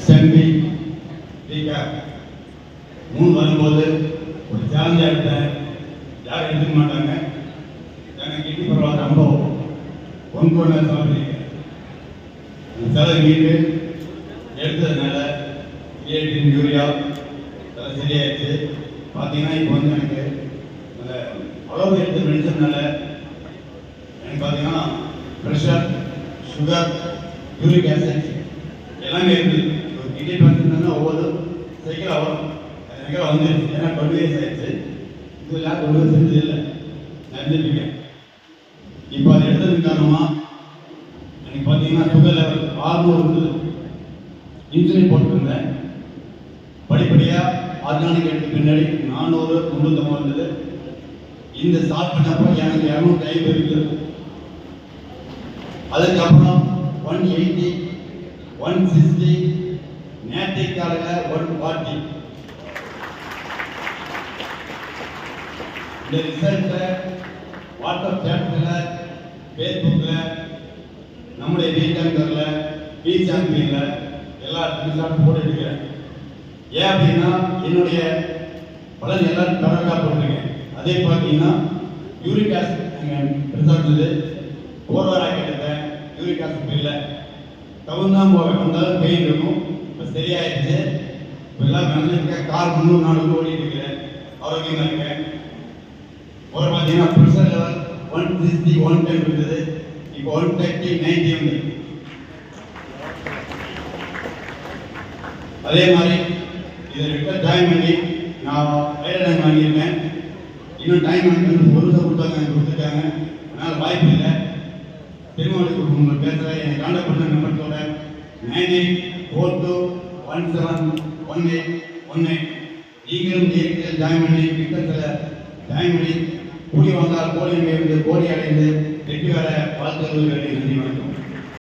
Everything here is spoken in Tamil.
எஸ்என்பி டிகேப் 3 வரும்போது ஒரு சேலஞ்சாக எடுத்தேன். யாரும் எடுத்துக்க மாட்டாங்க. எனக்கு கிட்டி பரவாயில்ல, ரொம்ப ஒன்று சாப்பிடுறீங்க. செலவு மீட்டு எடுத்ததுனால கிரியேட்டின் யூரியா அதெல்லாம் சரியாயிடுச்சு. பார்த்தீங்கன்னா இப்போ வந்து எனக்கு அந்த அளவு எடுத்து மெடிசனால எனக்கு பார்த்தீங்கன்னா ப்ரெஷர், சுகர், யூரிக் ஆசிட் எல்லாமே இருக்குது. ஒரு கிட்னி பார்த்துருந்தா ஒவ்வொரு சைக்கிளாக வரும். எனக்கு வந்துருச்சு. ஏன்னா 20 வயசு ஆயிடுச்சு. இதெல்லாம் 20 வயசு செஞ்சது இல்லை, நடந்துருக்கேன். இப்போ அது எடுத்ததுக்கு காரணமாக எனக்கு பார்த்தீங்கன்னா சுகர் லெவல் 600 இருந்தது. இன்சுலின் போட்டுருந்தேன். படிப்படியாக ஆர்கானிக் எடுத்து பின்னாடி 400, 350 இருந்தது. இந்த ஸ்டார்ட் பண்ணப்போ எனக்கு 250 இருக்குது. அதுக்கப்புறம் 180, 160, நேற்றைக்காலையில் 140. இந்த ரிசல்ட்டை வாட்ஸ்அப் சேட்டில், ஃபேஸ்புக்கில், நம்முடைய வீக்கங்கரில், பி சாம்பியனில் எல்லா ரிசார்ட்டும் போட்டுருக்கிறேன். ஏன் அப்படின்னா என்னுடைய பலன் எல்லாரும் கரெக்டாக போட்டிருக்கேன். அதே பார்த்தீங்கன்னா யூரிக் ஆசிட் ரிசல்ட் இது 4 வாரம் எடுத்தேன். யூரிக் ஆசிட் இல்லை, தகுந்தான் போவேன். வந்தாலும் பெயின் இருக்கும். இப்போ சரியாயிடுச்சு. இப்போ எல்லாம் நினைச்சிருக்கேன். கார் 300 நாளுக்கு ஓடிட்டு இருக்கிறேன். ஆரோக்கியமாக இருக்கேன். ஒரு பார்த்தீங்கன்னா ப்ரெஷர் லெவல் 160, 110 இருந்தது. இப்போ 130, 90 வந்து. அதே மாதிரி இதை ரிட்டர் ஜாயின் பண்ணி நான் டைம் வாங்கியிருக்கேன். இன்னும் டைம் வாங்கி ஒரு கொடுத்தாங்க, கொடுத்துருக்காங்க. அதனால் வாய்ப்பு இல்லை. திருமணத்துக்கு உங்களுக்கு பேசுகிறேன். என்னை கான்டாக்ட் பண்ண நம்பர் 9842171818. நீங்களும் ஜெயிக்கில் ஜாயின் பண்ணி திட்டத்தில் ஜாயின் பண்ணி கூடி வந்தால் கோடி அடைந்து வெற்றி வர வாழ்த்துக்கள். நன்றி, வணக்கம்.